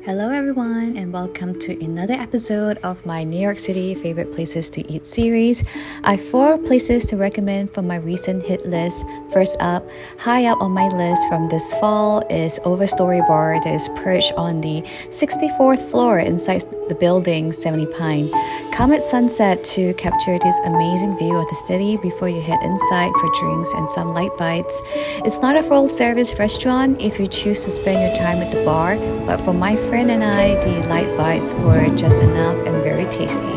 Hello everyone and welcome to another episode of my New York City Favorite Places to Eat series. I have 4 places to recommend from my recent hit list. First up, high up on my list from this fall is Overstory bar that is perched on the 64th floor inside the building 70 Pine. Come at sunset to capture this amazing view of the city before you head inside for drinks and some light bites. It's not a full service restaurant if you choose to spend your time at the bar, but for my friend and I, the light bites were just enough and very tasty.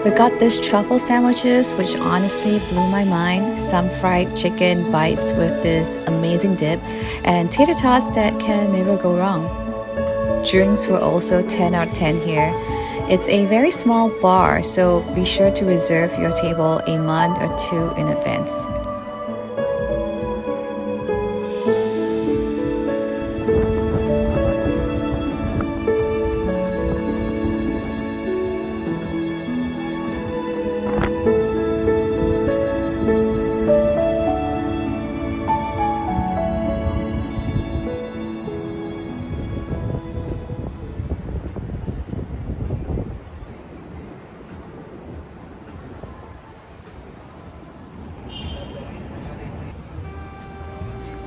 We got these truffle sandwiches, which honestly blew my mind. Some fried chicken bites with this amazing dip, and tater tots that can never go wrong. Drinks were also 10 out of 10 here. It's a very small bar, so be sure to reserve your table a month or 2 in advance.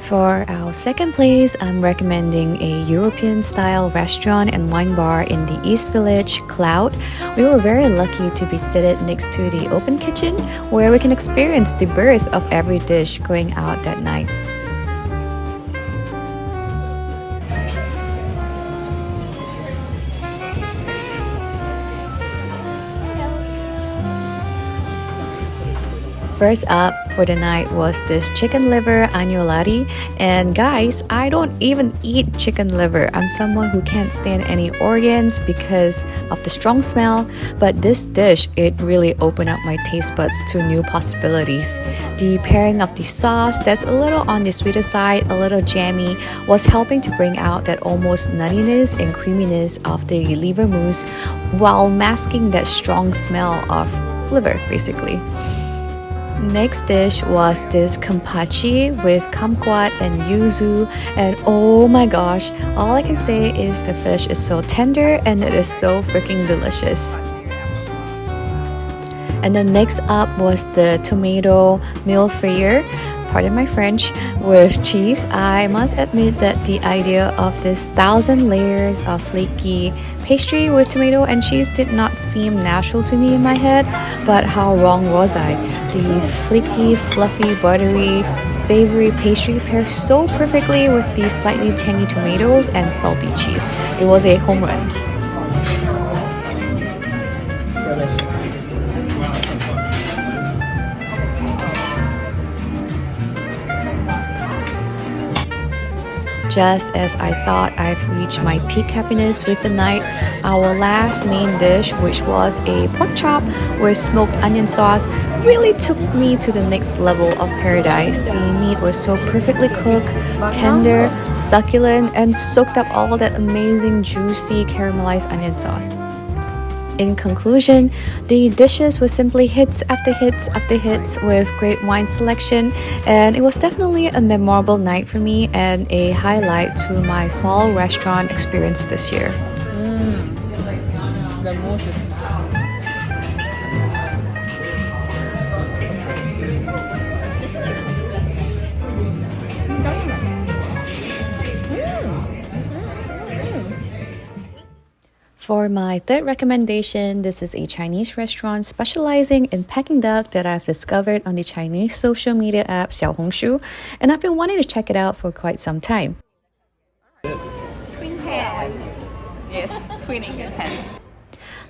For our second place, I'm recommending a European-style restaurant and wine bar in the East Village, Claud. We were very lucky to be seated next to the open kitchen, where we can experience the birth of every dish going out that night. First up for the night was this chicken liver agnolotti, and guys, I don't even eat chicken liver. I'm someone who can't stand any organs because of the strong smell, but this dish, it really opened up my taste buds to new possibilities. The pairing of the sauce that's a little on the sweeter side, a little jammy, was helping to bring out that almost nuttiness and creaminess of the liver mousse while masking that strong smell of liver, basically. Next dish was this kampachi with kumquat and yuzu, and oh my gosh, all I can say is the fish is so tender and it is so freaking delicious. And then next up was the tomato mille frire, pardon my French, with cheese. I must admit that the idea of this 1,000 layers of flaky pastry with tomato and cheese did not seem natural to me in my head, but how wrong was I? The flaky, fluffy, buttery, savory pastry pairs so perfectly with the slightly tangy tomatoes and salty cheese. It was a home run. Just as I thought I've reached my peak happiness with the night, our last main dish, which was a pork chop with smoked onion sauce, really took me to the next level of paradise. The meat was so perfectly cooked, tender, succulent, and soaked up all that amazing juicy caramelized onion sauce. In conclusion, the dishes were simply hits after hits after hits with great wine selection, and it was definitely a memorable night for me and a highlight to my fall restaurant experience this year. The mousse is For my third recommendation, this is a Chinese restaurant specializing in Peking duck that I've discovered on the Chinese social media app Xiaohongshu, and I've been wanting to check it out for quite some time. twin pans. Yes, twinning pans.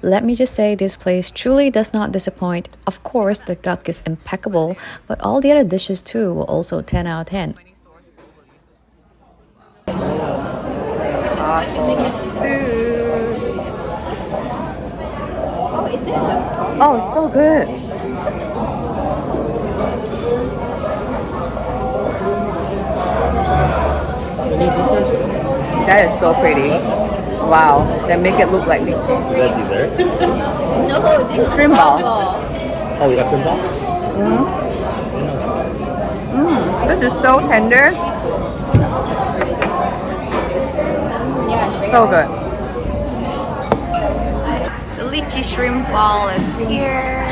Let me just say this place truly does not disappoint. Of course, the duck is impeccable, but all the other dishes too were also 10 out of 10. Soup. Oh, so good! That is so pretty. Wow, they make it look like lychee. Is that dessert? No, this is shrimp ball. Oh, we got shrimp ball? This is so tender. So good. The lychee shrimp ball is here.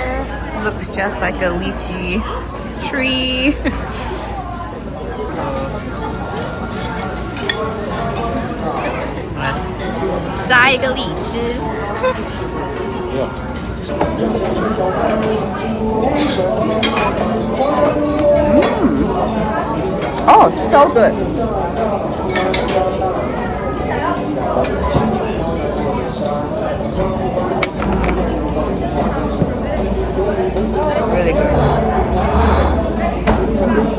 Looks just like a lychee tree. 摘一个荔枝。Oh, so good. Really good.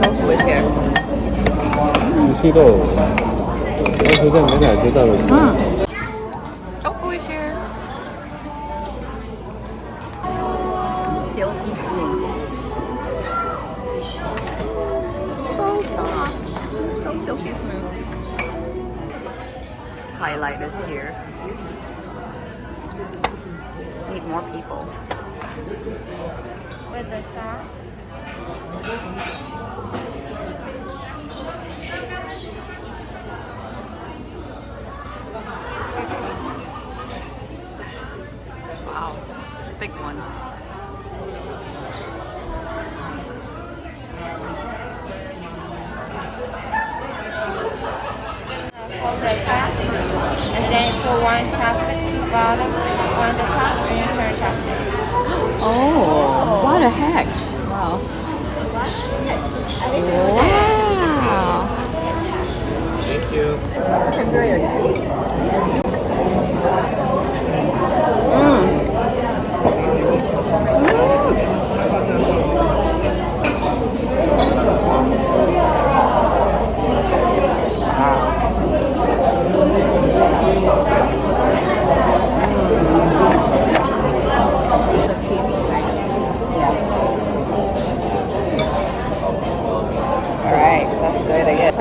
Tofu is here. 鱼翅豆，当时在美乃街站的时候。Tofu is here. Silky smooth. So soft. So silky smooth. Highlight is here. Need more people. With the sauce. Wow, big one. Hold the top, and then put one chopstick to the bottom, on the top, and then turn chopstick. Oh, what the heck? Wow. Wow. Thank you. Alright, that's good, I guess.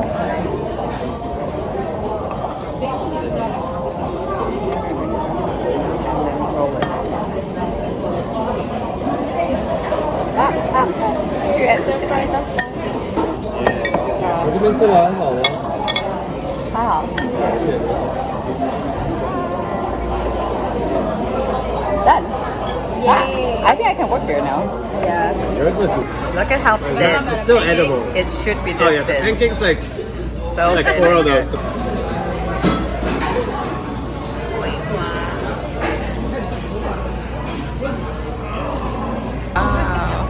Done. Ah, I think I can work here now. Yeah. Yours looks. Look at how thin. It's still edible. It should be this Oh yeah, the thin. pancake's like So like thin. 4 of those. Wow.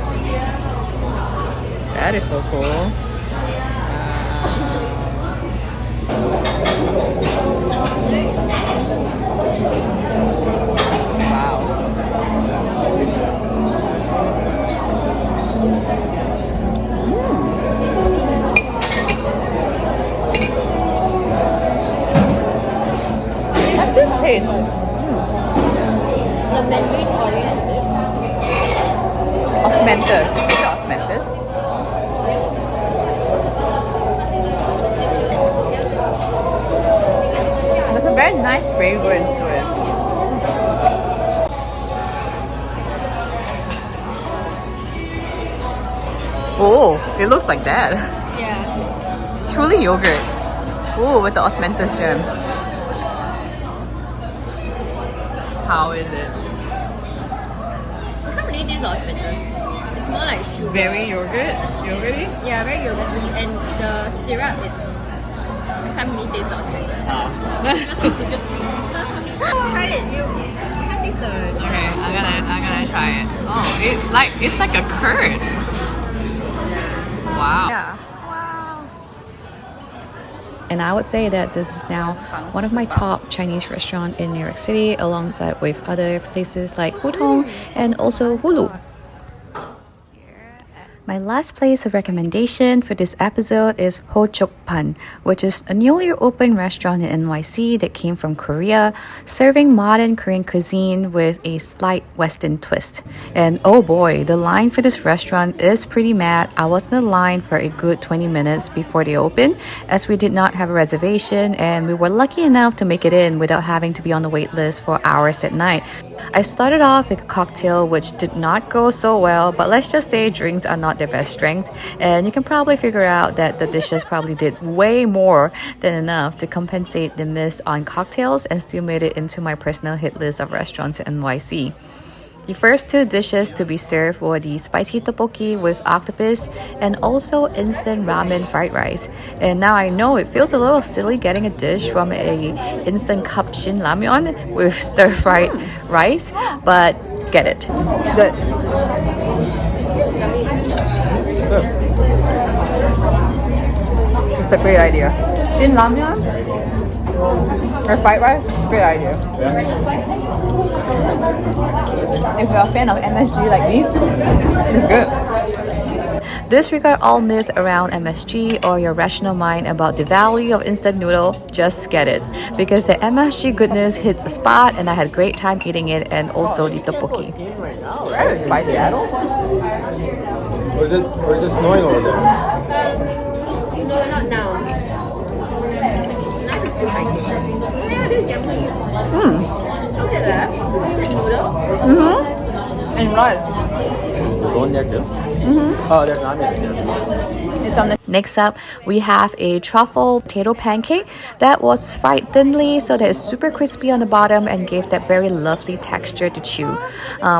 That is so cool. What's this taste? The Mandarin orange. Osmanthus. Is it osmanthus? There's a very nice fragrance to it. Oh, it looks like that. Yeah. It's truly yogurt. Oh, with the osmanthus gem. How is it? I can't really taste the osmanthus. It's more like sugar. Very yogurt? Yogurty? Yeah, very yogurty. And the syrup, I can't really taste the osmanthus. It's just try it. You can't taste the. Okay, I'm gonna try it. Oh, it's like a curd. Wow. Yeah. Wow. And I would say that this is now one of my top Chinese restaurants in New York City, alongside with other places like Hutong and also Hulu. My last place of recommendation for this episode is Hojokban, which is a newly opened restaurant in NYC that came from Korea, serving modern Korean cuisine with a slight Western twist. And oh boy, the line for this restaurant is pretty mad. I was in the line for a good 20 minutes before they opened, as we did not have a reservation and we were lucky enough to make it in without having to be on the wait list for hours that night. I started off with a cocktail which did not go so well, but let's just say drinks are not their best strength, and you can probably figure out that the dishes probably did way more than enough to compensate the miss on cocktails and still made it into my personal hit list of restaurants in NYC. The first two dishes to be served were the spicy tteokbokki with octopus and also instant ramen fried rice. And now I know it feels a little silly getting a dish from a instant cup shin ramyeon with stir-fried rice, but get it. Good. It's a great idea. Shin ramyeon or fried rice, great idea. If you're a fan of MSG like me, it's good. Disregard all myth around MSG or your rational mind about the value of instant noodle. Just get it, because the MSG goodness hits a spot, and I had a great time eating it, and also the tteokbokki. Right by Seattle? Or is it snowing over there? No, not now. Nice to see. Yeah, this is yummy. Is it that? Is it noodle? And rice. Don't there too? Oh, there's not there. It's on the Next up, we have a truffle potato pancake that was fried thinly so that it's super crispy on the bottom and gave that very lovely texture to chew,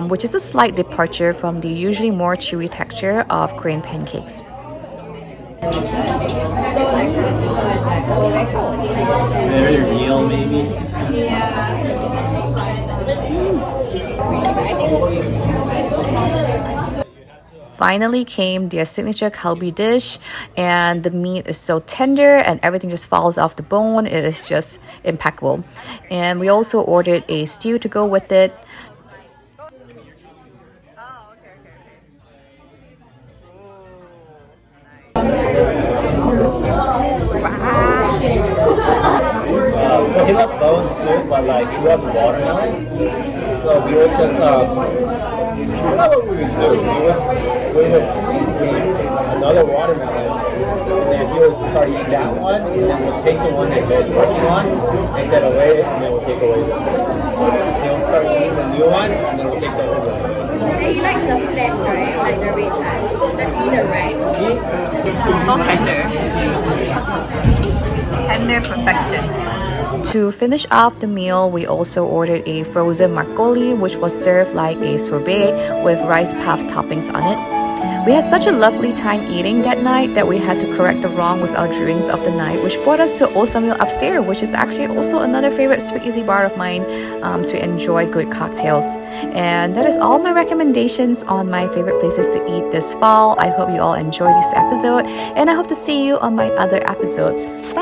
which is a slight departure from the usually more chewy texture of Korean pancakes. Very real, maybe. Finally came their signature kalbi dish, and the meat is so tender and everything just falls off the bone. It is just impeccable. And we also ordered a stew to go with it. He loved bones too, but like he loved watermelon. So we would just you know what we would do? We would another watermelon, and then he would start eating that one, and then we'll take the one that he was working on, take that away, and then we'll take away this one. He'll start eating the new one, and then we'll take the old one. And you like the flesh, right? Like the red one. Let's eat it, right? So tender. Tender perfection. To finish off the meal, we also ordered a frozen makgeolli, which was served like a sorbet with rice puff toppings on it. We had such a lovely time eating that night that we had to correct the wrong with our drinks of the night, which brought us to Osamil upstairs, which is actually also another favorite speakeasy bar of mine to enjoy good cocktails. And that is all my recommendations on my favorite places to eat this fall. I hope you all enjoyed this episode, and I hope to see you on my other episodes. Bye!